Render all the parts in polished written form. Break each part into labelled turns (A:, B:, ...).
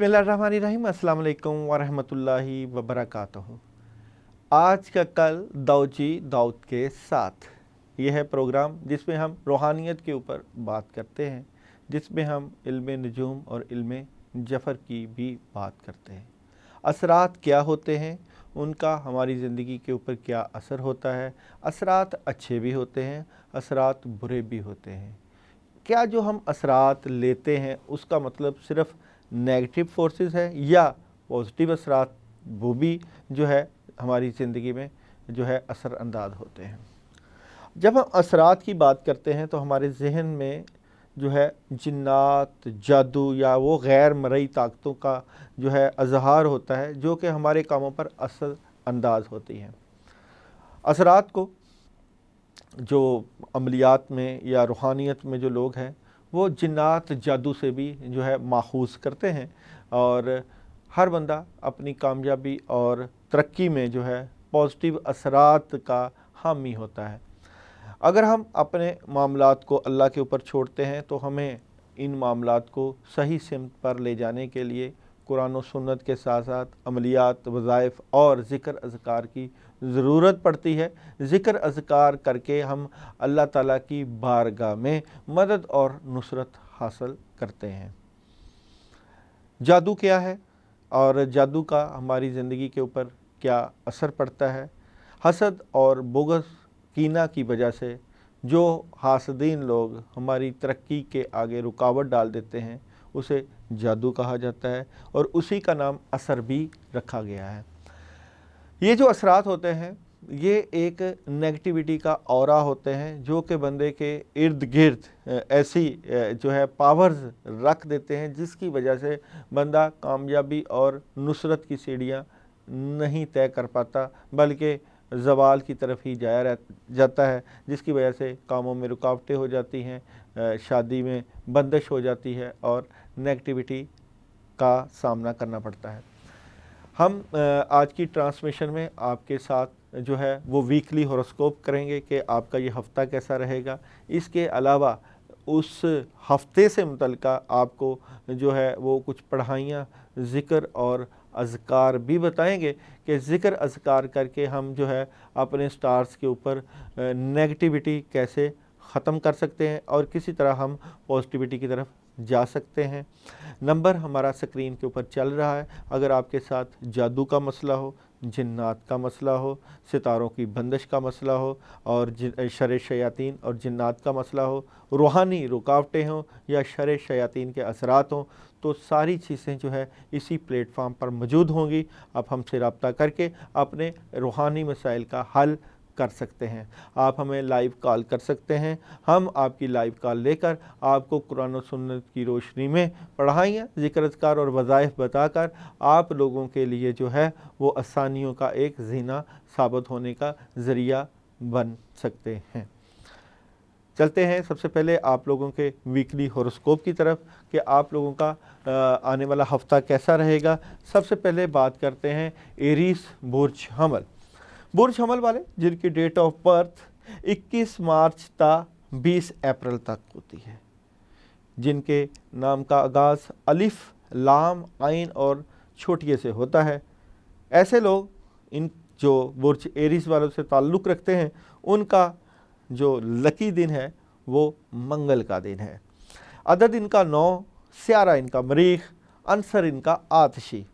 A: बिस्मिल्लाहिर्रहमानिर्रहीम। अस्सलाम वालेकुम वरहमतुल्लाहि वबरकातुहू। आज का कल दाऊजी दाऊद के साथ, यह है प्रोग्राम जिसमें हम रूहानियत के ऊपर बात करते हैं, जिसमें हम इल्म नजूम और इल्म जफ़र की भी बात करते हैं। असरात क्या होते हैं, उनका हमारी ज़िंदगी के ऊपर क्या असर होता है। असरात अच्छे भी होते हैं, असरात बुरे भी होते हैं। क्या जो हम असरात लेते हैं उसका मतलब सिर्फ़ नेगेटिव फोर्सेस है या पॉजिटिव असरात वो भी जो है हमारी ज़िंदगी में जो है असर अंदाज होते हैं। जब हम असरात की बात करते हैं तो हमारे जहन में जो है जिन्नात, जादू या वो गैर मरई ताकतों का जो है अजहार होता है, जो कि हमारे कामों पर असर अंदाज होती हैं। असरात को जो अमलियात में या रूहानियत में जो लोग हैं वो जिन्नात, जादू से भी जो है माखूज़ करते हैं, और हर बंदा अपनी कामयाबी और तरक्की में जो है पॉजिटिव असरात का हामी होता है। अगर हम अपने मामलात को अल्लाह के ऊपर छोड़ते हैं तो हमें इन मामलात को सही सिमत पर ले जाने के लिए कुरान और सुन्नत के साथ साथ अमलियात, वज़ाइफ और ज़िक्र अज़कार की ज़रूरत पड़ती है। ज़िक्र अज़कार करके हम अल्लाह ताला की बारगाह में मदद और नुसरत हासिल करते हैं। जादू क्या है और जादू का हमारी ज़िंदगी के ऊपर क्या असर पड़ता है। हसद और बुग़्ज़, कीना की वजह से जो हासदीन लोग हमारी तरक्की के आगे रुकावट डाल देते हैं उसे जादू कहा जाता है, और उसी का नाम असर भी रखा गया है। ये जो असरात होते हैं ये एक नेगेटिविटी का ऑरा होते हैं, जो कि बंदे के इर्द गिर्द ऐसी जो है पावर्स रख देते हैं जिसकी वजह से बंदा कामयाबी और नुसरत की सीढ़ियाँ नहीं तय कर पाता, बल्कि ज़वाल की तरफ ही जाता है, जिसकी वजह से कामों में रुकावटें हो जाती हैं, शादी में बंदिश हो जाती है और नेगेटिविटी का सामना करना पड़ता है। हम आज की ट्रांसमिशन में आपके साथ जो है वो वीकली हॉरोस्कोप करेंगे कि आपका ये हफ़्ता कैसा रहेगा। इसके अलावा उस हफ़्ते से मुतल्लिका आपको जो है वो कुछ पढ़ाइयाँ, ज़िक्र और अज़कार भी बताएंगे कि ज़िक्र अज़कार करके हम जो है अपने स्टार्स के ऊपर नेगेटिविटी कैसे ख़त्म कर सकते हैं और किसी तरह हम पॉजिटिविटी की तरफ जा सकते हैं। नंबर हमारा स्क्रीन के ऊपर चल रहा है। अगर आपके साथ जादू का मसला हो, जिन्नात का मसला हो, सितारों की बंदिश का मसला हो और शर शयातीन और जिन्नात का मसला हो, रूहानी रुकावटें हों या शर शयातीन के असरात हों, तो सारी चीज़ें जो है इसी प्लेटफार्म पर मौजूद होंगी। आप हमसे रब्ता करके अपने रूहानी मसाइल का हल कर सकते हैं। आप हमें लाइव कॉल कर सकते हैं। हम आपकी लाइव कॉल लेकर आपको कुरान और सुन्नत की रोशनी में पढ़ाइयाँ, ज़िक्र अज़कार और वज़ाइफ बताकर आप लोगों के लिए जो है वो आसानियों का एक ज़ीना साबित होने का ज़रिया बन सकते हैं। चलते हैं सबसे पहले आप लोगों के वीकली हॉरोस्कोप की तरफ कि आप लोगों का आने वाला हफ़्ता कैसा रहेगा। सबसे पहले बात करते हैं एरीस बुर्ज हमल। बुर्ज हमल वाले जिनकी डेट ऑफ बर्थ 21 मार्च ता 20 अप्रैल तक होती है, जिनके नाम का आगाज़ अलिफ, लाम, आइन और छोटिये से होता है, ऐसे लोग इन जो बुर्ज एरीस वालों से ताल्लुक़ रखते हैं उनका जो लकी दिन है वो मंगल का दिन है। अदद इनका 9, स्यारा इनका मरीख, अंसर इनका आतशी।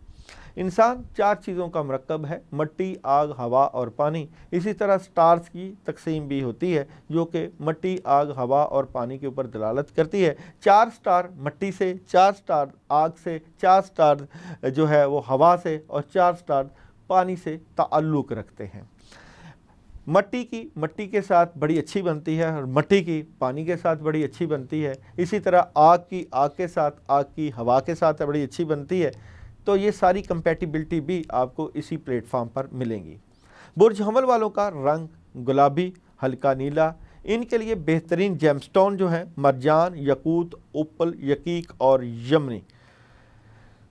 A: इंसान 4 चीज़ों का मरकब है, मट्टी, आग, हवा और पानी। इसी तरह स्टार्स की तकसीम भी होती है जो कि मट्टी, आग, हवा और पानी के ऊपर दलालत करती है। 4 स्टार मट्टी से, 4 स्टार आग से, 4 स्टार जो है वो हवा से और 4 स्टार पानी से ताल्लुक़ रखते हैं। मट्टी के साथ बड़ी अच्छी बनती है और मट्टी की पानी के साथ बड़ी अच्छी बनती है। इसी तरह आग की आग के साथ, आग की हवा के साथ बड़ी अच्छी बनती है। तो ये सारी कंपैटिबिलिटी भी आपको इसी प्लेटफॉर्म पर मिलेंगी। बुर्ज हमल वालों का रंग गुलाबी, हल्का नीला। इनके लिए बेहतरीन जेमस्टोन जो है मरजान, यकूत, ओपल, यकीक और यमनी।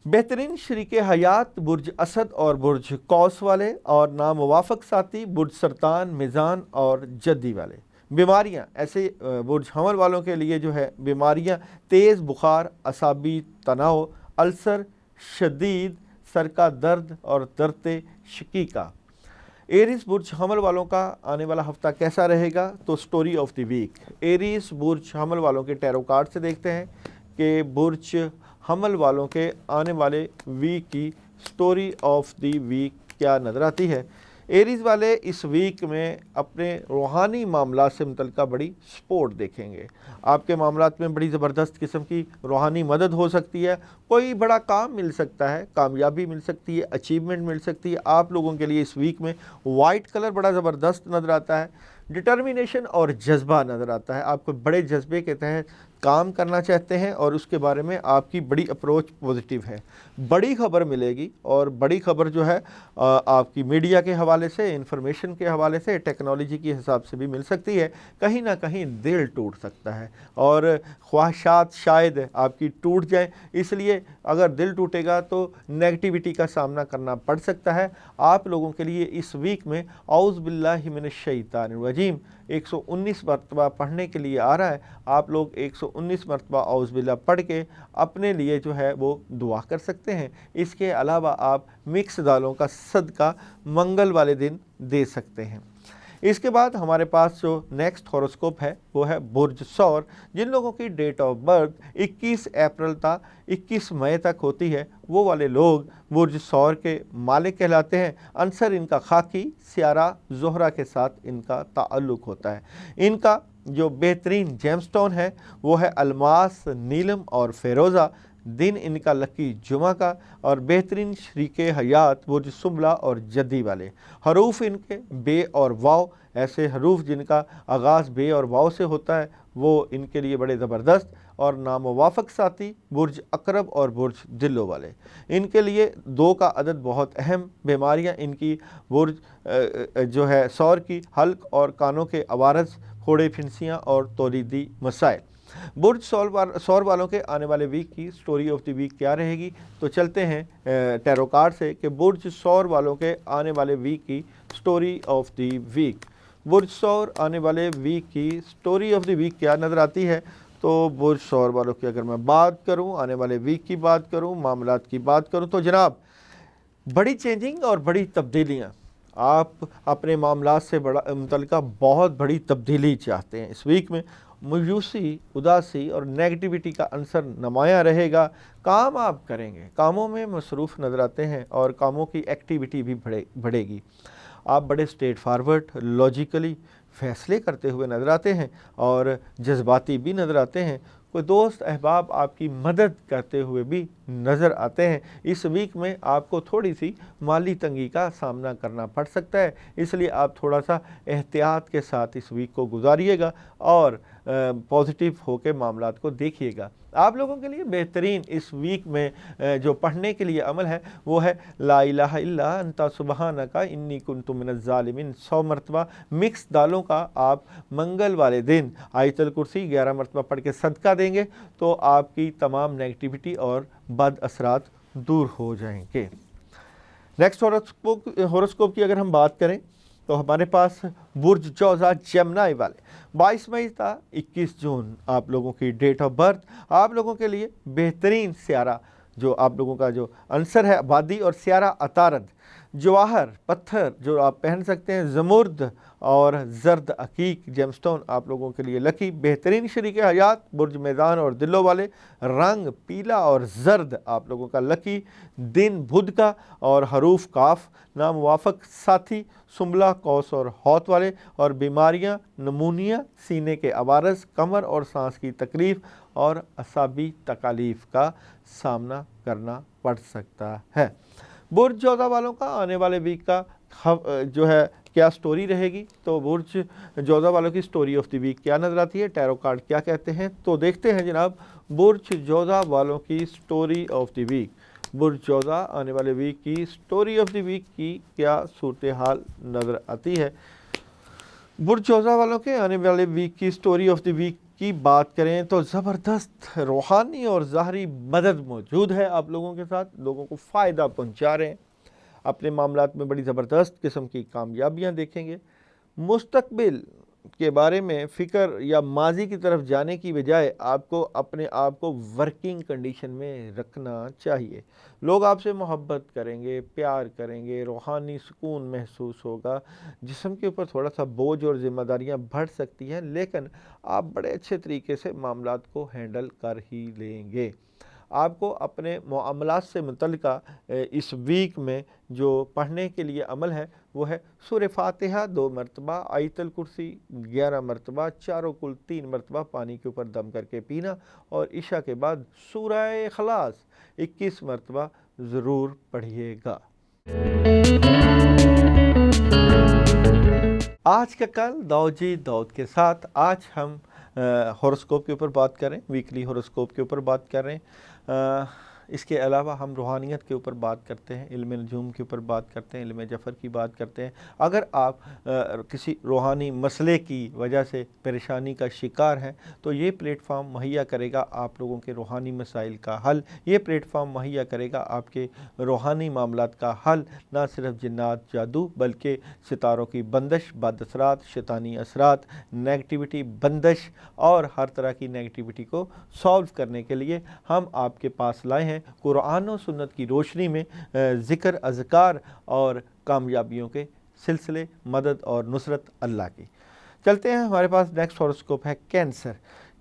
A: बेहतरीन शरीके हयात बुर्ज असद और बुर्ज कौस वाले, और नामुवाफक साथी बुर्ज सरतान, मिज़ान और जद्दी वाले। बीमारियां, ऐसे बुर्ज हमल वालों के लिए जो है बीमारियां तेज़ बुखार, असाबी तनाव, अल्सर, शदीद सर का दर्द और दर्द शकीका। एरीज बुर्ज हमल वालों का आने वाला हफ्ता कैसा रहेगा? तो story of the week, Aries बुर्ज हमल वालों के टैरो कार्ड से देखते हैं कि बुर्ज हमल वालों के आने वाले वीक की स्टोरी ऑफ द वीक क्या नज़र आती है। एरीज वाले इस वीक में अपने रूहानी मामला से मुतल्लिका बड़ी सपोर्ट देखेंगे। आपके मामलात में बड़ी ज़बरदस्त किस्म की रूहानी मदद हो सकती है, कोई बड़ा काम मिल सकता है, कामयाबी मिल सकती है, अचीवमेंट मिल सकती है। आप लोगों के लिए इस वीक में वाइट कलर बड़ा ज़बरदस्त नज़र आता है, डिटर्मिनेशन और जज्बा नज़र आता है। आपको बड़े जज्बे के तहत काम करना चाहते हैं और उसके बारे में आपकी बड़ी अप्रोच पॉजिटिव है। बड़ी खबर मिलेगी और बड़ी खबर जो है आपकी मीडिया के हवाले से, इंफॉर्मेशन के हवाले से, टेक्नोलॉजी के हिसाब से भी मिल सकती है। कहीं ना कहीं दिल टूट सकता है और ख्वाहिशात शायद आपकी टूट जाए, इसलिए अगर दिल टूटेगा तो नेगेटिविटी का सामना करना पड़ सकता है। आप लोगों के लिए इस वीक में औज़ बिल्लाहि मिनश शैतानिर रजीम 119 मरतबा पढ़ने के लिए आ रहा है। आप लोग 119 मरतबा औज़ बिल्लाह पढ़ के अपने लिए जो है वो दुआ कर सकते हैं। इसके अलावा आप मिक्स दालों का सदका मंगल वाले दिन दे सकते हैं। इसके बाद हमारे पास जो नेक्स्ट हॉरोस्कोप है वो है बुर्ज सौर। जिन लोगों की डेट ऑफ बर्थ 21 अप्रैल था 21 मई तक होती है, वो वाले लोग बुर्ज सौर के मालिक कहलाते हैं। अंसर इनका खाकी, सियारा, ज़ोहरा के साथ इनका ताल्लुक़ होता है। इनका जो बेहतरीन जेमस्टोन है वो है अलमास, नीलम और फ़िरोज़ा। दिन इनका लकी जुमा का और बेहतरीन शरीके हयात बुर्ज सुबला और जद्दी वाले। हरूफ इनके बे और वाव, ऐसे हरूफ जिनका आगाज़ बे और वाव से होता है वो इनके लिए बड़े ज़बरदस्त और नामुवाफ़क साथी बुर्ज अकरब और बुर्ज दिल्लो वाले। इनके लिए 2 का अदद बहुत अहम। बीमारियां इनकी बुर्ज जो है सौर की हल्क और कानों के अवारज, फोड़े फिंसियाँ और तौलीदी मसाइल। बुर्ज सौर वालों के आने वाले वीक की स्टोरी ऑफ द वीक क्या रहेगी? तो चलते हैं टैरो कार्ड से कि बुर्ज सौर वालों के आने वाले वीक की स्टोरी ऑफ द वीक। बुर्ज सौर आने वाले वीक की स्टोरी ऑफ द वीक क्या नज़र आती है? तो बुर्ज सौर वालों की अगर मैं बात करूं, आने वाले वीक की बात करूं, मामलात की बात करूं, तो जनाब बड़ी चेंजिंग और बड़ी तब्दीलियाँ। आप अपने मामलात से मुतल्लिका बहुत बड़ी तब्दीली चाहते हैं। इस वीक में मायूसी, उदासी और नेगेटिविटी का अंसर नुमायाँ रहेगा। काम आप करेंगे, कामों में मसरूफ़ नज़र आते हैं और कामों की एक्टिविटी भी बढ़ेगी। आप बड़े स्ट्रेट फारवर्ड, लॉजिकली फ़ैसले करते हुए नज़र आते हैं और जज्बाती भी नज़र आते हैं। कोई दोस्त अहबाब आपकी मदद करते हुए भी नज़र आते हैं। इस वीक में आपको थोड़ी सी माली तंगी का सामना करना पड़ सकता है, इसलिए आप थोड़ा सा एहतियात के साथ इस वीक को गुजारिएगा और पॉजिटिव होकर मामलात को देखिएगा। आप लोगों के लिए बेहतरीन इस वीक में जो पढ़ने के लिए अमल है वो है ला इलाहा इल्ला अंता सुबहानका इन्नी कुन्तु मिनज़ ज़ालिमीन। 100 मरतबा मिक्स दालों का आप मंगल वाले दिन आयतल कुर्सी 11 मरतबा पढ़ के सदका देंगे तो आपकी तमाम नेगेटिविटी और बद असरात दूर हो जाएंगे। नेक्स्ट हॉरोस्कोप की अगर हम बात करें तो हमारे पास बुर्ज जौज़ा जेमिनी वाले 22 मई था 21 जून आप लोगों की डेट ऑफ बर्थ। आप लोगों के लिए बेहतरीन सियारा जो आप लोगों का जो आंसर है आबादी और सियारा अतारद, जवाहर पत्थर जो आप पहन सकते हैं, ज़मुर्द और ज़र्द अकीक जेमस्टोन आप लोगों के लिए लकी। बेहतरीन शरीके हयात बुर्ज मैदान और दिल्लो वाले, रंग पीला और ज़र्द आप लोगों का लकी। दिन बुध का और हरूफ काफ नामुवाफ़क साथी सुमला, कौस और हौत वाले। और बीमारियां नमूनिया, सीने के अवारस, कमर और सांस की तकलीफ़ और असाबी तकालीफ का सामना करना पड़ सकता है। बुर्ज जौज़ा वालों का आने वाले वीक का जो है क्या स्टोरी रहेगी? तो बुर्ज जौज़ा वालों की स्टोरी ऑफ द वीक क्या नज़र आती है, टैरो कार्ड क्या कहते हैं, तो देखते हैं जनाब बुर्ज जौज़ा वालों की स्टोरी ऑफ द वीक। बुर्ज जौज़ा आने वाले वीक की स्टोरी ऑफ द वीक की क्या सूरत हाल नज़र आती है? बुर्ज जौज़ा वालों के आने वाले वीक की स्टोरी ऑफ द वीक की बात करें तो ज़बरदस्त रूहानी और ज़ाहरी मदद मौजूद है आप लोगों के साथ, लोगों को फ़ायदा पहुंचा रहे हैं। अपने मामलात में बड़ी ज़बरदस्त किस्म की कामयाबियां देखेंगे। मुस्तकबिल کے بارے میں فکر یا ماضی کی طرف جانے کی بجائے آپ کو اپنے آپ کو ورکنگ کنڈیشن میں رکھنا چاہیے۔ لوگ آپ سے محبت کریں گے، پیار کریں گے، روحانی سکون محسوس ہوگا، جسم کے اوپر تھوڑا سا بوجھ اور ذمہ داریاں بڑھ سکتی ہیں، لیکن آپ بڑے اچھے طریقے سے معاملات کو ہینڈل کر ہی لیں گے۔ آپ کو اپنے معاملات سے متعلقہ اس ویک میں جو پڑھنے کے لیے عمل ہے وہ ہے سورہ فاتحہ 2 مرتبہ، آیت الکرسی 11 مرتبہ، چاروں کل 3 مرتبہ پانی کے اوپر دم کر کے پینا، اور عشاء کے بعد سورہ اخلاص 21 مرتبہ ضرور پڑھیے گا۔ آج کا کل داؤجی داؤد کے ساتھ آج ہم ہوروسکوپ کے اوپر بات کر رہے ہیں، ویکلی ہوروسکوپ کے اوپر بات کر رہے ہیں۔ اس کے علاوہ ہم روحانیت کے اوپر بات کرتے ہیں، علم نجوم کے اوپر بات کرتے ہیں، علم جفر کی بات کرتے ہیں۔ اگر آپ کسی روحانی مسئلے کی وجہ سے پریشانی کا شکار ہیں تو یہ پلیٹ فارم مہیا کرے گا آپ لوگوں کے روحانی مسائل کا حل، یہ پلیٹ فارم مہیا کرے گا آپ کے روحانی معاملات کا حل، نہ صرف جنات جادو بلکہ ستاروں کی بندش، بد اثرات، شیطانی اثرات، نیگیٹیوٹی بندش اور ہر طرح کی نیگیٹیوٹی کو سالو کرنے کے لیے ہم آپ کے پاس لائے ہیں قرآن و سنت کی روشنی میں ذکر، اذکار اور کامیابیوں کے سلسلے، مدد اور نصرت اللہ کی۔ چلتے ہیں، ہمارے پاس نیکسٹ ہوروسکوپ ہے کینسر۔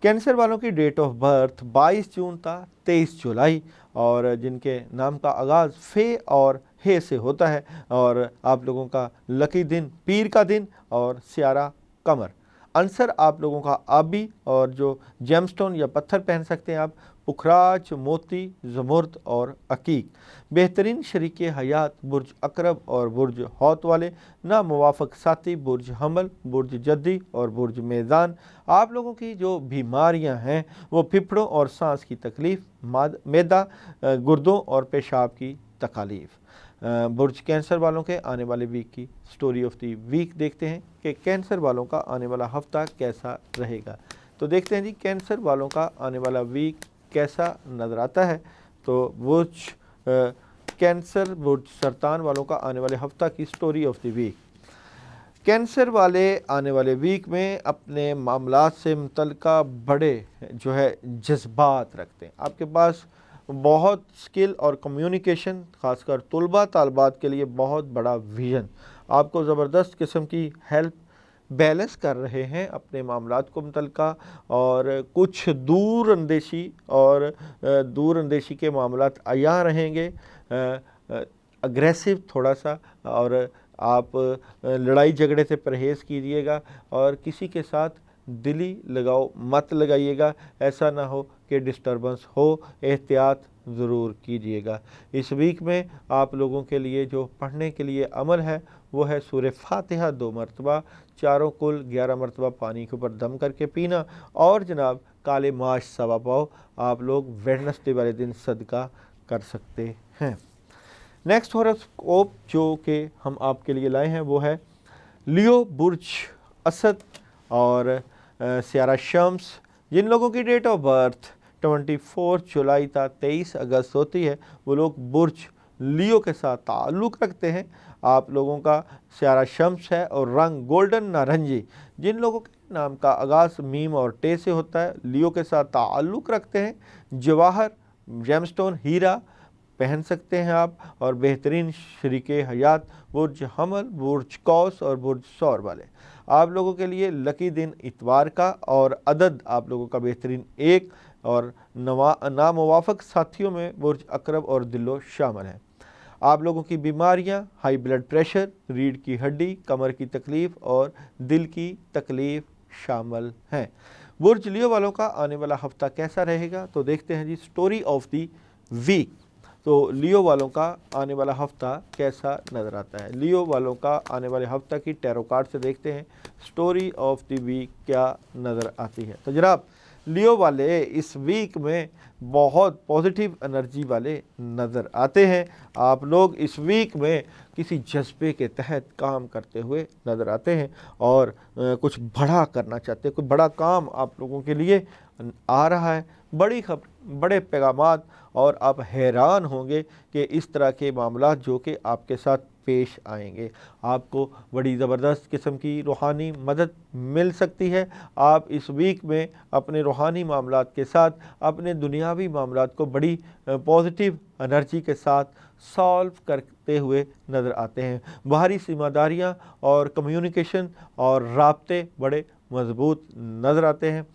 A: کینسر والوں کی ڈیٹ آف برتھ 22 جون تا 23 جولائی، اور جن کے نام کا آغاز فے اور ہے سے ہوتا ہے، اور آپ لوگوں کا لکی دن پیر کا دن اور سیارہ قمر۔ عنصر آپ لوگوں کا آبی، اور جو جیم سٹون یا پتھر پہن سکتے ہیں آپ پکھراج، موتی، زمرد اور عقیق۔ بہترین شریک حیات برج عقرب اور برج حوت والے، ناموافق ساتھی برج حمل، برج جدی اور برج میزان۔ آپ لوگوں کی جو بیماریاں ہیں وہ پھپھڑوں اور سانس کی تکلیف، معدہ، گردوں اور پیشاب کی تکالیف۔ برج کینسر والوں کے آنے والے ویک کی سٹوری آف دی ویک دیکھتے ہیں کہ کینسر والوں کا آنے والا ہفتہ کیسا رہے گا۔ تو دیکھتے ہیں جی کینسر والوں کا آنے والا ویک کیسا نظر آتا ہے۔ تو برج کینسر، برج سرطان والوں کا آنے والے ہفتہ کی story of the week. Cancer والے آنے والے ویک میں اپنے معاملات سے متعلقہ بڑے جو ہے جذبات رکھتے ہیں۔ آپ کے پاس بہت سکل اور کمیونیکیشن، خاص کر طلباء طالبات کے لیے بہت بڑا ویژن، آپ کو زبردست قسم کی ہیلپ بیلنس کر رہے ہیں اپنے معاملات کو متعلقہ، اور کچھ دور اندیشی کے معاملات عیاں رہیں گے، اگریسو تھوڑا سا، اور آپ لڑائی جھگڑے سے پرہیز کیجیے گا، اور کسی کے ساتھ دلی لگاؤ مت لگائیے گا، ایسا نہ ہو کہ ڈسٹربنس ہو، احتیاط ضرور کیجیے گا۔ اس ویک میں آپ لوگوں کے لیے جو پڑھنے کے لیے عمل ہے وہ ہے سورہ فاتحہ 2 مرتبہ، چاروں کل 11 مرتبہ پانی کے اوپر دم کر کے پینا، اور جناب کالے ماش سوا پاؤ آپ لوگ ویڈنسڈے والے دن صدقہ کر سکتے ہیں۔ نیکسٹ ہوروسکوپ جو کہ ہم آپ کے لیے لائے ہیں وہ ہے لیو، برج اسد اور سیارہ شمس۔ جن لوگوں کی ڈیٹ آف برتھ 24 جولائی تا 23 اگست ہوتی ہے وہ لوگ برج لیو کے ساتھ تعلق رکھتے ہیں۔ آپ لوگوں کا سیارہ شمس ہے اور رنگ گولڈن نارنجی۔ جن لوگوں کے نام کا آغاز میم اور ٹے سے ہوتا ہے، لیو کے ساتھ تعلق رکھتے ہیں، جواہر، جیم سٹون، ہیرا پہن سکتے ہیں آپ، اور بہترین شریک حیات برج حمل، برج قوس اور برج ثور والے۔ آپ لوگوں کے لیے لکی دن اتوار کا، اور عدد آپ لوگوں کا بہترین 1، اور ناموافق ساتھیوں میں برج عقرب اور دلو شامل ہیں۔ آپ لوگوں کی بیماریاں ہائی بلڈ پریشر، ریڑھ کی ہڈی، کمر کی تکلیف اور دل کی تکلیف شامل ہیں۔ برج لیو والوں کا آنے والا ہفتہ کیسا رہے گا؟ تو دیکھتے ہیں جی سٹوری آف دی ویک۔ تو لیو والوں کا آنے والا ہفتہ کیسا نظر آتا ہے؟ لیو والوں کا آنے والے ہفتہ کی ٹیرو کارڈ سے دیکھتے ہیں سٹوری آف دی ویک کیا نظر آتی ہے۔ تو جناب لیو والے اس ویک میں بہت پازیٹیو انرجی والے نظر آتے ہیں۔ آپ لوگ اس ویک میں किसी जज्बे के तहत काम करते हुए नज़र आते हैं और कुछ बड़ा करना चाहते हैं, कोई बड़ा काम आप लोगों के लिए आ रहा है, बड़ी खबर, बड़े पैगामात, और आप हैरान होंगे कि इस तरह के मामलात जो कि आपके साथ पेश आएंगे। आपको बड़ी ज़बरदस्त किस्म की रूहानी मदद मिल सकती है। आप इस वीक में अपने रूहानी मामलात के साथ अपने दुनियावी मामलात को बड़ी पॉजिटिव एनर्जी के साथ सॉल्व करते हुए नज़र आते हैं। बाहरी ज़िम्मेदारियाँ और कम्युनिकेशन और राब्ते बड़े मज़बूत नज़र आते हैं।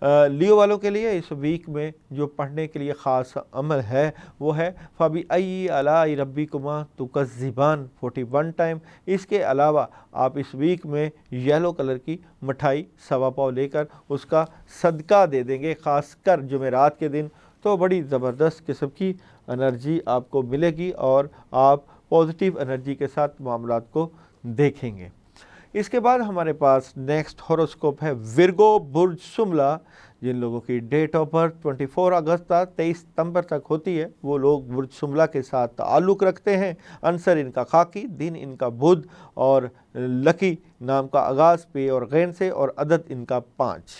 A: लियो वालों के लिए इस वीक में जो पढ़ने के लिए ख़ास अमल है वो है फ़बी अलाई रब्बिकुमा तुकज़्ज़िबान 41 टाइम। इसके अलावा आप इस वीक में येलो कलर की मिठाई सवा पाव लेकर उसका सदका दे देंगे, ख़ास कर जुमेरात के दिन, तो बड़ी ज़बरदस्त किस्म की एनर्जी आपको मिलेगी और आप पॉजिटिव एनर्जी के साथ मामलात को देखेंगे। इसके बाद हमारे पास नेक्स्ट हॉरोस्कोप है विर्गो बुर्ज शुमला। जिन लोगों की डेट ऑफ बर्थ 24 अगस्त 23 सितंबर तक होती है वो लोग बुर्ज शुमला के साथ ताल्लुक़ रखते हैं। अंसर इनका खाकी, दिन इनका बुध और लकी नाम का आगाज़ पे और गैन से और अदद इनका 5।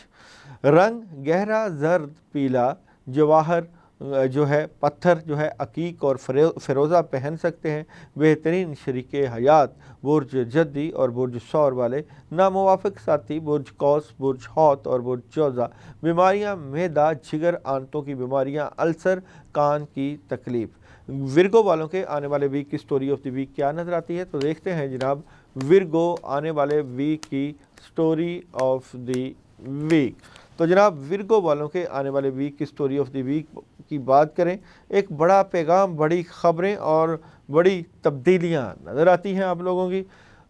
A: रंग गहरा जर्द पीला, जवाहर जो है पत्थर जो है अकीक और फ़िरोज़ा पहन सकते हैं। बेहतरीन शरीके हयात बुर्ज जद्दी और बुर्ज सौर वाले। नामुवाफ़िक साथी बुर्ज कौस, बुर्ज हौत और बुर्ज जौज़ा। बीमारियां मैदा, जिगर, आंतों की बीमारियां, अल्सर, कान की तकलीफ़। विर्गो वालों के आने वाले वीक की स्टोरी ऑफ द वीक क्या नज़र आती है, तो देखते हैं जनाब विर्गो आने वाले वीक की स्टोरी ऑफ द वीक। तो जनाब विर्गो वालों के आने वाले वीक की स्टोरी ऑफ द वीक की बात करें, एक बड़ा पैगाम, बड़ी ख़बरें और बड़ी तब्दीलियां नज़र आती हैं आप लोगों की।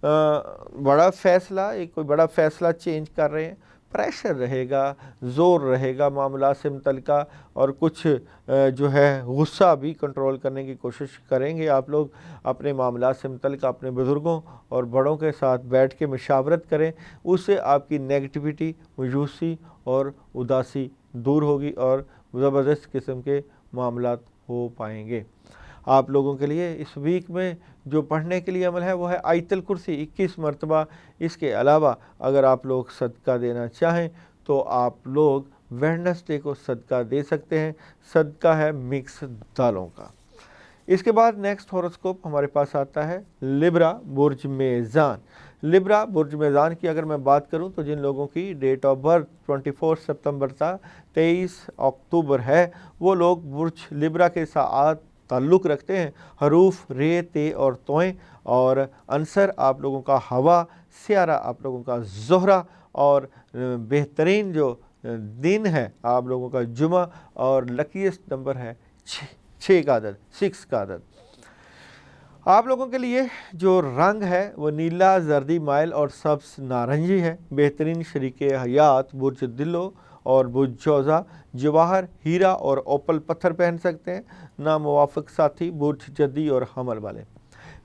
A: बड़ा फ़ैसला, एक कोई बड़ा फ़ैसला चेंज कर रहे हैं, प्रेशर रहेगा, ज़ोर रहेगा मामला से मुतल्लिका, और कुछ जो है गुस्सा भी कंट्रोल करने की कोशिश करेंगे आप लोग। अपने मामला से मुतल्लिका अपने बुज़ुर्गों और बड़ों के साथ बैठ के मशावरत करें, उससे आपकी नेगेटिविटी, मायूसी और उदासी दूर होगी और ज़बरदस्त किस्म के मामलात हो पाएंगे। आप लोगों के लिए इस वीक में जो पढ़ने के लिए अमल है वो है आयतल कुर्सी 21 मरतबा। इसके अलावा अगर आप लोग सदका देना चाहें तो आप लोग वेडनेसडे को सदका दे सकते हैं। सदका है मिक्स दालों का। इसके बाद नेक्स्ट हॉरोस्कोप हमारे पास आता है लिब्रा बुर्ज मेज़ान। लिब्रा बुर्ज मेज़ान की अगर मैं बात करूं तो जिन लोगों की डेट ऑफ बर्थ 24 सितंबर था 23 अक्टूबर है वो लोग बुर्ज लिब्रा के साथ ताल्लुक़ रखते हैं। हरूफ रे, ते और तोएं, और अंसर आप लोगों का हवा, सियारा आप लोगों का ज़ोहरा, और बेहतरीन जो दिन है आप लोगों का जुमा, और लकीस्ट नंबर है 6 का अदद, 6 का अदद। आप लोगों के लिए जो रंग है वो नीला, जर्दी माइल और सब्स नारंगी है। बेहतरीन शरीके हयात बुर्ज दिलो और बुर्ज जौज़ा। जवाहर, हीरा और ओपल पत्थर पहन सकते हैं। नामुवाफ़िक साथी बुर्ज जद्दी और हमल वाले।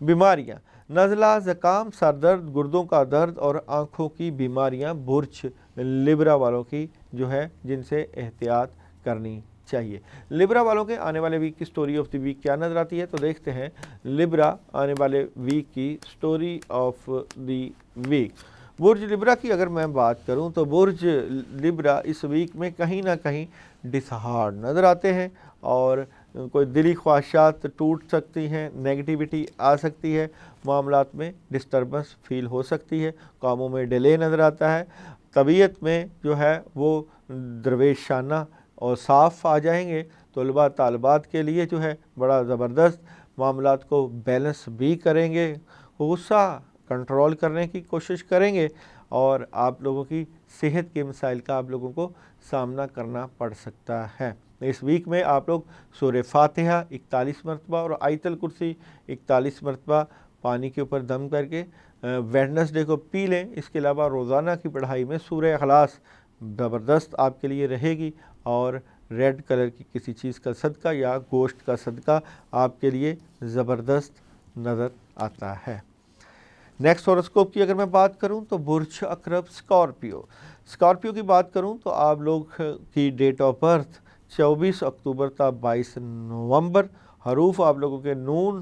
A: बीमारियां नज़ला, ज़ुकाम, सर दर्द, गुर्दों का दर्द और आँखों की बीमारियां बुर्ज लिब्रा वालों की जो है जिनसे एहतियात करनी चाहिए। लिब्रा वालों के आने वाले वीक की स्टोरी ऑफ द वीक क्या नज़र आती है, तो देखते हैं लिब्रा आने वाले वीक की स्टोरी ऑफ द वीक। बुर्ज लिब्रा की अगर मैं बात करूं तो बुर्ज लिब्रा इस वीक में कहीं ना कहीं डिसहार्ड नज़र आते हैं और कोई दिली ख्वाहिशात टूट सकती हैं, नेगेटिविटी आ सकती है, मामलात में डिस्टर्बेंस फील हो सकती है, कामों में डिले नज़र आता है, तबीयत में जो है वो दरवेशाना और साफ़ आ जाएंगे। तलबा तालबात के लिए जो है बड़ा ज़बरदस्त मामलात को बैलेंस भी करेंगे, गुस्सा कंट्रोल करने की कोशिश करेंगे और आप लोगों की सेहत के मसाइल का आप लोगों को सामना करना पड़ सकता है। इस वीक में आप लोग सूरह फातिहा 41 मरतबा और आयतल कुर्सी 41 मरतबा पानी के ऊपर दम करके वेडनेसडे को पी लें। इसके अलावा रोज़ाना की पढ़ाई में सूरह इखलास ज़बरदस्त आपके लिए रहेगी और रेड कलर की किसी चीज़ का सदका या गोश्त का सदका आपके लिए ज़बरदस्त नज़र आता है। नेक्स्ट हॉरोस्कोप की अगर मैं बात करूं तो बुर्ज अकरब स्कॉर्पियो की बात करूं तो आप लोग की डेट ऑफ बर्थ 24 अक्टूबर था 22 नवंबर। हरूफ आप लोगों के नून,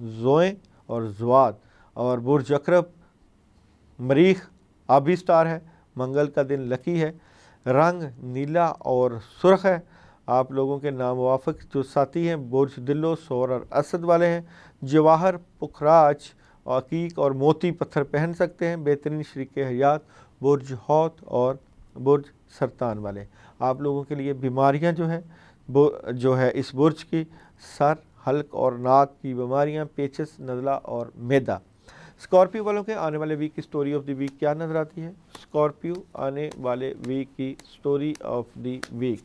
A: ज़ोएं और ज़ुआद। और बुर्ज अकरब मरीख आबी स्टार है। मंगल का दिन लकी है। रंग नीला और सुर्ख है। आप लोगों के नामुवाफिक जो साथी हैं बुर्ज दिल्लो, सौर और असद वाले हैं। जवाहर, पुखराज, अकीक और मोती पत्थर पहन सकते हैं। बेहतरीन शरीक हयात बुर्ज हौत और बुर्ज सरतान वाले। आप लोगों के लिए बीमारियां जो है इस बुर्ज की सर, हल्क और नाक की बीमारियां, पेचिस, नज़ला और मैदा। स्कॉर्पियो वालों के आने वाले वीक की स्टोरी ऑफ द वीक क्या नज़र आती है? स्कॉर्पियो आने वाले वीक की story of the week.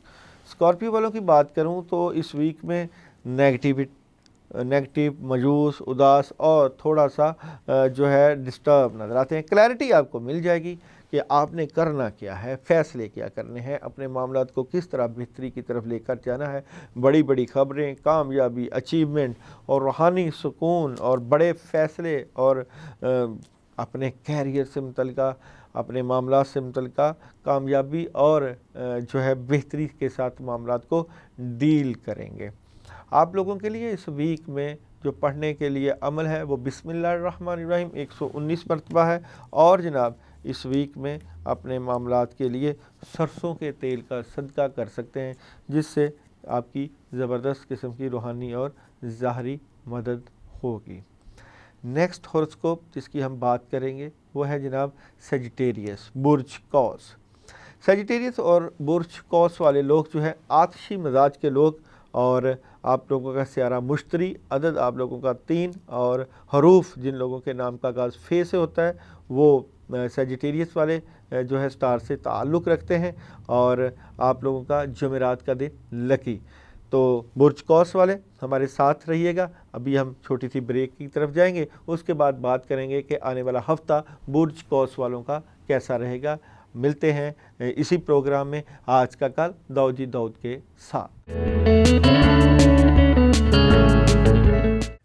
A: Scorpio वालों की बात करूं तो इस वीक में नेगेटिव, मायूस, उदास और थोड़ा सा जो है डिस्टर्ब नज़र आते हैं। क्लैरिटी आपको मिल जाएगी कि आपने करना क्या है, फ़ैसले क्या करने हैं, अपने मामलात को किस तरह बेहतरी की तरफ लेकर जाना है। बड़ी बड़ी खबरें, कामयाबी, अचीवमेंट और रूहानी सुकून और बड़े फ़ैसले और अपने कैरियर से मुतल्लिका, अपने मामलात से मुतल्लिका कामयाबी और जो है बेहतरी के साथ मामलात को डील करेंगे। आप लोगों के लिए इस वीक में जो पढ़ने के लिए अमल है वो बिस्मिल्लाहिर्रहमानिर्रहीम 119 मरतबा है। और जनाब इस वीक में अपने मामलात के लिए सरसों के तेल का सदका कर सकते हैं, जिससे आपकी ज़बरदस्त किस्म की रूहानी और ज़ाहरी मदद होगी। नेक्स्ट हॉरोस्कोप जिसकी हम बात करेंगे वो है जनाब सेजिटेरियस, बुर्ज कौस। सेजिटेरियस और बुर्ज कौस वाले लोग जो है आतिशी मिजाज के लोग, और आप लोगों का सियारा मुश्तरी, अदद आप लोगों का 3 और हरूफ जिन लोगों के नाम का आगाज़ फे से होता है वो सेजिटेरियस वाले जो है स्टार से ताल्लुक़ रखते हैं। और आप लोगों का जुमेरात का दिन लकी। तो बुर्ज कौस वाले हमारे साथ रहिएगा। अभी हम छोटी सी ब्रेक की तरफ जाएंगे, उसके बाद बात करेंगे कि आने वाला हफ़्ता बुर्ज कौस वालों का कैसा रहेगा। मिलते हैं इसी प्रोग्राम में आज का कल दाऊजी दाऊद के साथ।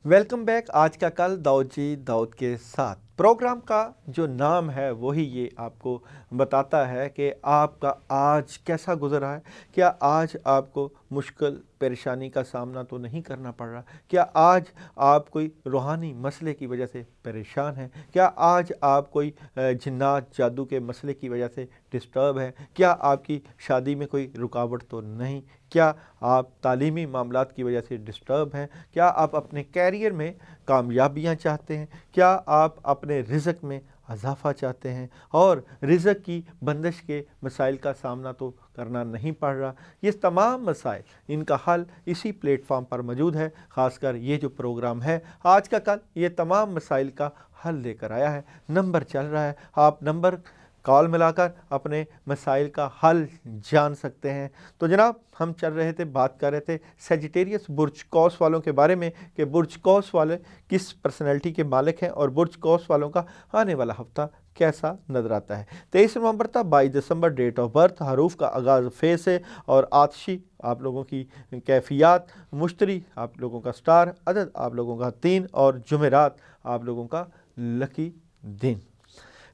A: Welcome back. आज का कल दाऊजी दाऊद के साथ प्रोग्राम का जो नाम है वही ये आपको बताता है कि आपका आज कैसा गुजर रहा है। क्या आज आपको मुश्किल परेशानी का सामना तो नहीं करना पड़ रहा? क्या आज आप कोई रूहानी मसले की वजह से परेशान हैं? क्या आज आप कोई जिन्नात जादू के मसले की वजह से डिस्टर्ब है? क्या आपकी शादी में कोई रुकावट तो नहीं? क्या आप तालीमी मामलात की वजह से डिस्टर्ब हैं? क्या आप अपने कैरियर में कामयाबियां चाहते हैं? क्या आप अपने रिज़्क में इजाफ़ा चाहते हैं और रिज़्क की बंदिश के मसाइल का सामना तो करना नहीं पड़ रहा? ये तमाम मसाइल, इनका हल इसी प्लेटफॉर्म पर मौजूद है। ख़ासकर ये जो प्रोग्राम है आज का कल, ये तमाम मसाइल का हल लेकर आया है। नंबर चल रहा है, आप नंबर कॉल मिलाकर अपने मसाइल का हल जान सकते हैं। तो जनाब हम चल रहे थे, बात कर रहे थे सेजिटेरियस बुर्ज कौस वालों के बारे में कि बुर्ज कौस वाले किस पर्सनैलिटी के मालिक हैं और बुर्ज कौस वालों का आने वाला हफ्ता कैसा नज़र आता है। 23 नवंबर था, 22 दिसंबर डेट ऑफ बर्थ, हरूफ का आगाज़ फे से और आतिशी आप लोगों की कैफियत, मुश्तरी आप लोगों का स्टार, अदद आप लोगों का 3 और जुमेरात आप लोगों का लकी दिन।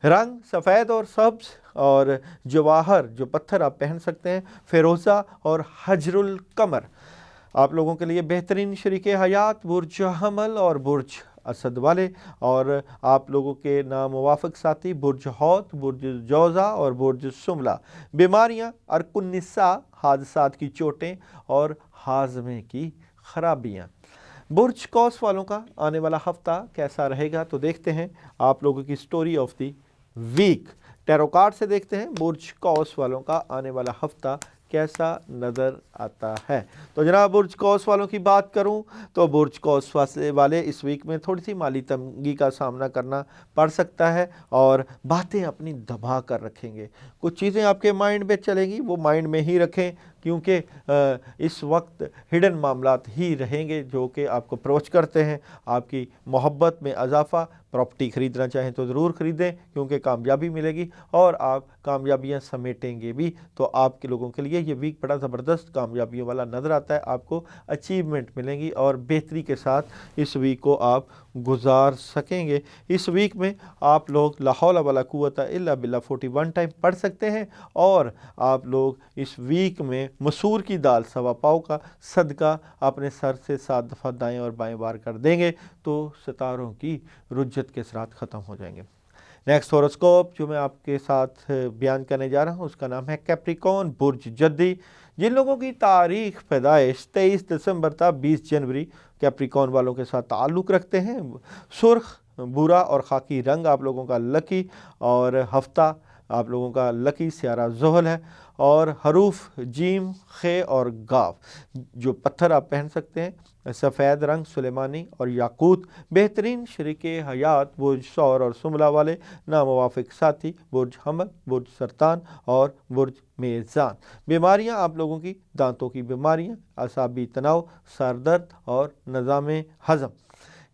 A: रंग सफ़ेद और सब्ज़ और जवाहर जो पत्थर आप पहन सकते हैं फ़िरोज़ा और हजरुल कमर। आप लोगों के लिए बेहतरीन शरीके हयात बुर्ज हमल और बुर्ज असद वाले। और आप लोगों के नामुवाफिक साथी बुर्ज हौत, बुर्ज जौज़ा और बुर्ज सुमला। बीमारियां अरकुन्निसा, हादसात की चोटें और हाजमे की खराबियां। बुर्ज कौस वालों का आने वाला हफ्ता कैसा रहेगा तो देखते हैं आप लोगों की story of the week. Tarot card से देखते हैं बुर्ज कौस वालों का आने वाला हफ्ता कैसा नज़र आता है। तो जनाब बुर्ज कौस वालों की बात करूं तो बुर्ज कौस वाले इस वीक में थोड़ी सी माली तंगी का सामना करना पड़ सकता है और बातें अपनी दबा कर रखेंगे। कुछ चीज़ें आपके माइंड में चलेंगी, वो माइंड में ही रखें, क्योंकि इस वक्त हिडन मामलात ही रहेंगे जो कि आपको अप्रोच करते हैं। आपकी मोहब्बत में इजाफ़ा, प्रॉपर्टी ख़रीदना चाहें तो ज़रूर ख़रीदें, क्योंकि कामयाबी मिलेगी और आप कामयाबियां समेटेंगे भी। तो आपके लोगों के लिए ये वीक बड़ा ज़बरदस्त कामयाबियों वाला नज़र आता है। आपको अचीवमेंट मिलेंगी और बेहतरी के साथ इस वीक को आप गुजार सकेंगे। इस वीक में आप लोग ला हौला वला कुव्वता इल्ला बिल्लाह 41 टाइम पढ़ सकते हैं और आप लोग इस वीक में मसूर की दाल सवा पाव का सदका अपने सर से 7 दफ़ा दाएं और बाएं बार कर देंगे तो सितारों की रुज्जत के असरात ख़त्म हो जाएंगे। नेक्स्ट हॉरोस्कोप जो मैं आपके साथ बयान करने जा रहा हूँ उसका नाम है कैप्रिकॉर्न बुर्ज जद्दी। जिन लोगों की तारीख पैदाइश 23 दिसंबर था 20 जनवरी कैप्रिकॉर्न वालों के साथ ताल्लुक़ रखते हैं। सुर्ख, भूरा और खाकी रंग आप लोगों का लकी और हफ्ता आप लोगों का लकी सियारा ज़ोहल है और हरूफ जीम, खे और गाफ। जो पत्थर आप पहन सकते हैं सफ़ेद रंग, सुलेमानी और याकूत। बेहतरीन शरीके हयात बुर्ज सौर और सुमला वाले। नामुवाफिक साथी बुर्ज हमल, बुर्ज सरतान और बुर्ज मेज़ान। बीमारियां आप लोगों की दांतों की बीमारियां, असाबी तनाव, सर दर्द और निज़ाम हज़म।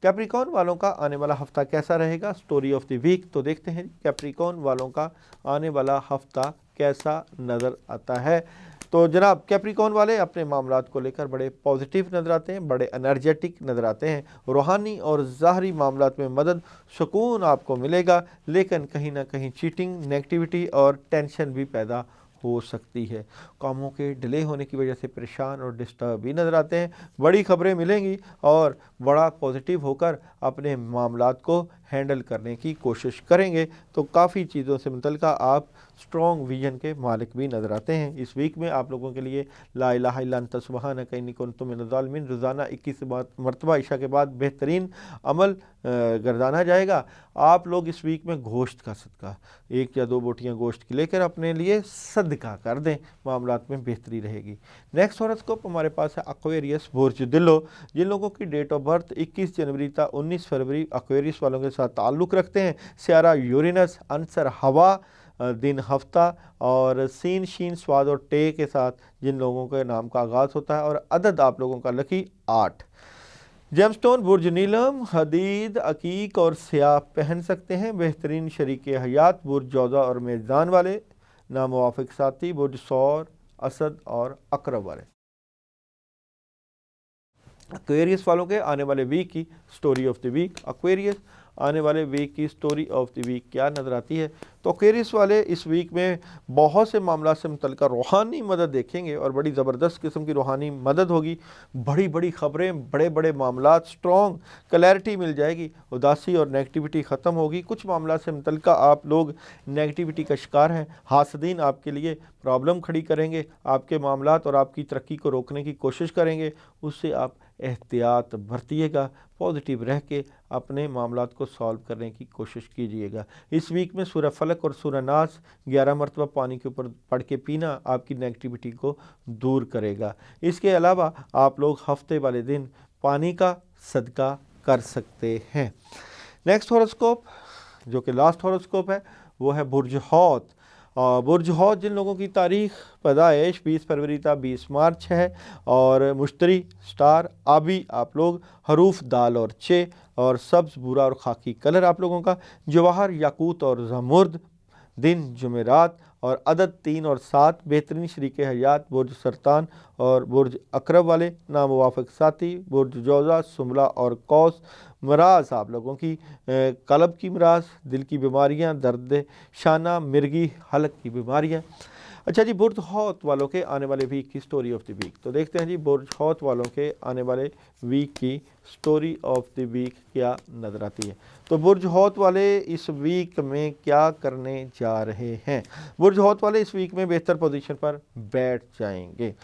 A: कैप्रिकॉर्न वालों का आने वाला हफ्ता कैसा रहेगा? Story of the week. तो देखते हैं कैप्रिकॉर्न वालों का आने वाला हफ्ता कैसा नज़र आता है। तो जनाब कैप्रिकॉर्न वाले अपने मामलात को लेकर बड़े पॉजिटिव नज़र आते हैं, बड़े एनर्जेटिक नज़र आते हैं। रूहानी और ज़ाहरी मामलात में मदद, सुकून आपको मिलेगा, लेकिन कहीं ना कहीं चीटिंग, नेगेटिविटी और टेंशन भी पैदा हो सकती है। कामों के डिले होने की वजह से परेशान और डिस्टर्ब भी नज़र आते हैं। बड़ी खबरें मिलेंगी और बड़ा पॉजिटिव होकर अपने मामलात को हैंडल करने की कोशिश करेंगे। तो काफ़ी चीज़ों से मुतल्लिक़ आप स्ट्रॉन्ग विजन के मालिक भी नज़र आते हैं। इस वीक में आप लोगों के लिए ला इलाहा इल्ला अन्ता सुब्हानका इन्नी कुन्तु मिनज़ ज़ालिमीन रोज़ाना 21 मरतबा इशा के बाद बेहतरीन अमल गर्दाना जाएगा। आप लोग इस वीक में गोश्त का सदका 1 या 2 बोटियाँ गोश्त की लेकर अपने लिए सदका कर दें, मामलात में बेहतरी रहेगी। नेक्स्ट हॉरोस्कोप हमारे पास है एक्वेरियस बुर्ज दिलो। जिन लोगों की डेट ऑफ बर्थ 21 जनवरी था 19 फरवरी एक्वेरियस वालों के साथ ताल्लुक़ रखते हैं। सियारा यूरेनस, अंसर हवा, दिन हफ्ता और सीन शीन स्वाद और टे के साथ जिन लोगों के नाम का आगाज़ होता है और अदद आप लोगों का लकी 8। जेमस्टोन बुर्ज नीलम, हदीद, अकीक और स्याह पहन सकते हैं। बेहतरीन शरीके हयात बुर्ज जौज़ा और मेज़ान वाले। नामुवाफिक साथी बुर्ज सौर, असद और अकरब वाले। एक्वेरियस वालों के आने वाले वीक की story of the week. Aquarius आने वाले वीक की स्टोरी ऑफ द वीक क्या नज़र आती है? तो एक्वेरियस वाले इस वीक में बहुत से मामला से मुतल्लिक़ रूहानी मदद देखेंगे और बड़ी ज़बरदस्त किस्म की रूहानी मदद होगी। बड़ी बड़ी ख़बरें, बड़े बड़े मामलात, स्ट्रॉन्ग क्लैरिटी मिल जाएगी। उदासी और नेगेटिविटी ख़त्म होगी। कुछ मामला से मुतल्लिक़ आप लोग नेगेटिविटी का शिकार हैं। हासदीन आपके लिए प्रॉब्लम खड़ी करेंगे, आपके मामलात और आपकी तरक्की को रोकने की कोशिश करेंगे। उससे आप एहतियात बरतिएगा, पॉजिटिव रह के अपने मामलात को सॉल्व करने की कोशिश कीजिएगा। इस वीक में सूरह फलक और सूरह नास 11 मरतबा पानी के ऊपर पढ़ के पीना आपकी नेगेटिविटी को दूर करेगा। इसके अलावा आप लोग हफ्ते वाले दिन पानी का सदका कर सकते हैं। नेक्स्ट हॉरोस्कोप जो कि लास्ट हॉरोस्कोप है वो है बुर्ज हौत। बुर्ज हौत जिन लोगों की तारीख पैदाइश 20 फरवरी था 20 मार्च है और मुश्तरी स्टार आबी आप लोग, हरूफ दाल और चे और सब्ज़, भूरा और खाकी कलर आप लोगों का, जवाहर, याकूत और ज़मुर्द। दिन जुमेरात और अदद 3 और 7। बेहतरीन शरीके हयात बुर्ज सरतान और बुर्ज अकरब वाले। नामुवाफिक साथी बुर्ज जौज़ा, सुमला और कौस। मराज आप लोगों की कलब की मराज, दिल की बीमारियां, दर्द शाना, मिर्गी, हलक की बीमारियां। अच्छा जी, बुर्ज हौत वालों के आने वाले वीक की स्टोरी ऑफ द वीक। तो देखते हैं जी बुर्ज हौत वालों के आने वाले वीक की स्टोरी ऑफ द वीक क्या नज़र आती है। तो बुर्ज हौत वाले इस वीक में क्या करने जा रहे हैं? बुर्ज हौत वाले इस वीक में बेहतर पोजीशन पर बैठ जाएंगे।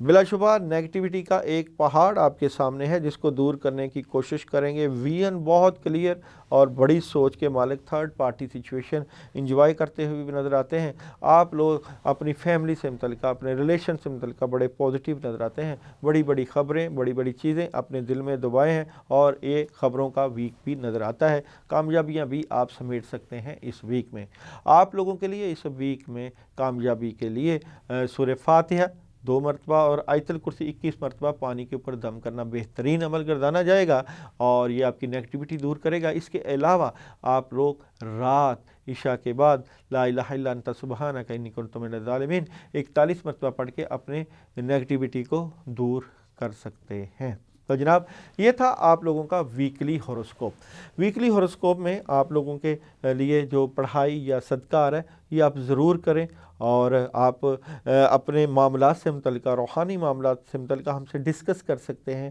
A: बिलाशुबा नेगेटिविटी का एक पहाड़ आपके सामने है जिसको दूर करने की कोशिश करेंगे। विजन बहुत क्लियर और बड़ी सोच के मालिक, थर्ड पार्टी सिचुएशन इंजॉय करते हुए भी नज़र आते हैं। आप लोग अपनी फैमिली से मुतल्लिक़, अपने रिलेशन से मुतल्लिक़ बड़े पॉजिटिव नज़र आते हैं। बड़ी बड़ी ख़बरें, बड़ी बड़ी चीज़ें अपने दिल में दबाए हैं और ये ख़बरों का वीक भी नज़र आता है। कामयाबियाँ भी आप समेट सकते हैं इस वीक में। आप लोगों के लिए इस वीक में कामयाबी के लिए सूरह फातिहा 2 مرتبہ اور آیت الکرسی 21 مرتبہ پانی کے اوپر دم کرنا بہترین عمل گردانا جائے گا اور یہ آپ کی نیگیٹیوٹی دور کرے گا۔ اس کے علاوہ آپ لوگ رات عشاء کے بعد لا الہ الا انت سبحانک انی کنت من الظالمین 41 مرتبہ پڑھ کے اپنے نیگیٹیوٹی کو دور کر سکتے ہیں۔ تو جناب یہ تھا آپ لوگوں کا ویکلی ہوروسکوپ۔ ویکلی ہوروسکوپ میں آپ لوگوں کے لیے جو پڑھائی یا صدقار ہے یہ آپ ضرور کریں، اور آپ اپنے معاملات سے متعلقہ، روحانی معاملات سے متعلقہ ہم سے ڈسکس کر سکتے ہیں۔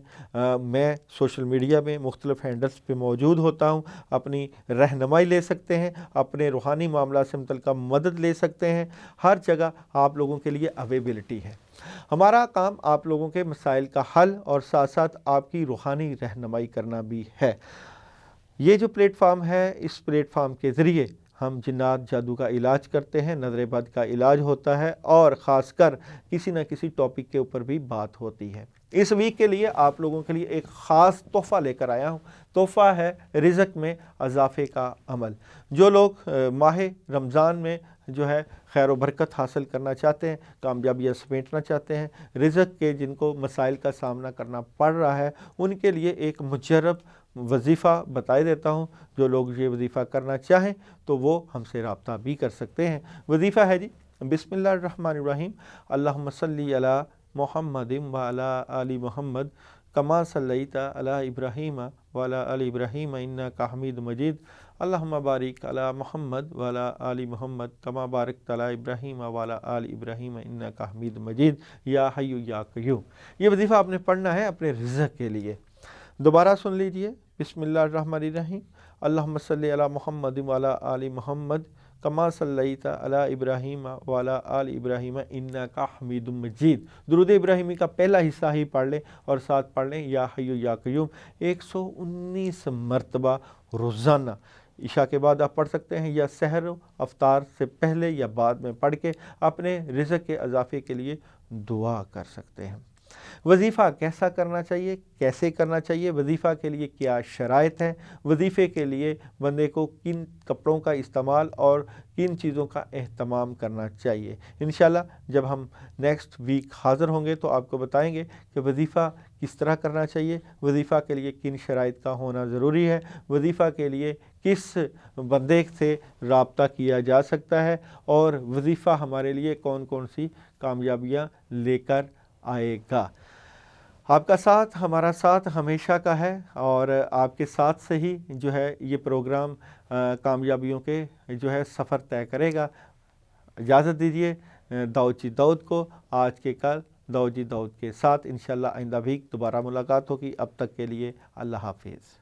A: میں سوشل میڈیا میں مختلف ہینڈلز پہ موجود ہوتا ہوں، اپنی رہنمائی لے سکتے ہیں، اپنے روحانی معاملات سے متعلقہ مدد لے سکتے ہیں۔ ہر جگہ آپ لوگوں کے لیے اویلیبلٹی ہے۔ ہمارا کام آپ لوگوں کے مسائل کا حل اور ساتھ ساتھ آپ کی روحانی رہنمائی کرنا بھی ہے۔ یہ جو پلیٹ فارم ہے، اس پلیٹ فارم کے ذریعے ہم جنات جادو کا علاج کرتے ہیں، نظر بد کا علاج ہوتا ہے، اور خاص کر کسی نہ کسی ٹاپک کے اوپر بھی بات ہوتی ہے۔ اس ویک کے لیے آپ لوگوں کے لیے ایک خاص تحفہ لے کر آیا ہوں۔ تحفہ ہے رزق میں اضافے کا عمل۔ جو لوگ ماہ رمضان میں جو ہے خیر و برکت حاصل کرنا چاہتے ہیں، کامیابیاں سمیٹنا چاہتے ہیں، رزق کے جن کو مسائل کا سامنا کرنا پڑ رہا ہے، ان کے لیے ایک مجرب وظیفہ بتائی دیتا ہوں۔ جو لوگ یہ وظیفہ کرنا چاہیں تو وہ ہم سے رابطہ بھی کر سکتے ہیں۔ وظیفہ ہے جی بسم اللہ الرحمن الرحیم، اللہم صلی علی محمد وعلی آل محمد کما صلیت علی ابراہیم وعلی آل ابراہیم انک حمید مجید، اللہم بارک علی محمد وعلی آل محمد کما بارکت علی ابراہیم وعلی آل ابراہیم انک حمید مجید، یا حی یا قیوم۔ یہ وظیفہ آپ نے پڑھنا ہے اپنے رزق کے لیے۔ دوبارہ سن لیجئے، بسم اللہ الرحمن الرحیم، اللہم صلی علی محمد وعلی آل محمد کما صلیت علی ابراہیم وعلی آل ابراہیم انک حمید مجید۔ درود ابراہیمی کا پہلا حصہ ہی پڑھ لیں اور ساتھ پڑھ لیں یا حی یا قیوم 119 مرتبہ روزانہ۔ عشاء کے بعد آپ پڑھ سکتے ہیں، یا سحر و افطار سے پہلے یا بعد میں پڑھ کے اپنے رزق کے اضافے کے لیے دعا کر سکتے ہیں۔ وظیفہ کیسا کرنا چاہیے، کیسے کرنا چاہیے، وظیفہ کے لیے کیا شرائط ہیں، وظیفے کے لیے بندے کو کن کپڑوں کا استعمال اور کن چیزوں کا اہتمام کرنا چاہیے، انشاءاللہ جب ہم نیکسٹ ویک حاضر ہوں گے تو آپ کو بتائیں گے کہ وظیفہ کس طرح کرنا چاہیے، وظیفہ کے لیے کن شرائط کا ہونا ضروری ہے، وظیفہ کے لیے کس بندے سے رابطہ کیا جا سکتا ہے، اور وظیفہ ہمارے لیے کون کون سی کامیابیاں لے کر آئے گا۔ آپ کا ساتھ ہمارا ساتھ ہمیشہ کا ہے، اور آپ کے ساتھ سے ہی جو ہے یہ پروگرام کامیابیوں کے جو ہے سفر طے کرے گا۔ اجازت دیجیے داؤد جی داؤد کو، آج کے کل داؤد جی داؤد کے ساتھ انشاءاللہ آئندہ بھی دوبارہ ملاقات ہوگی۔ اب تک کے لیے اللہ حافظ۔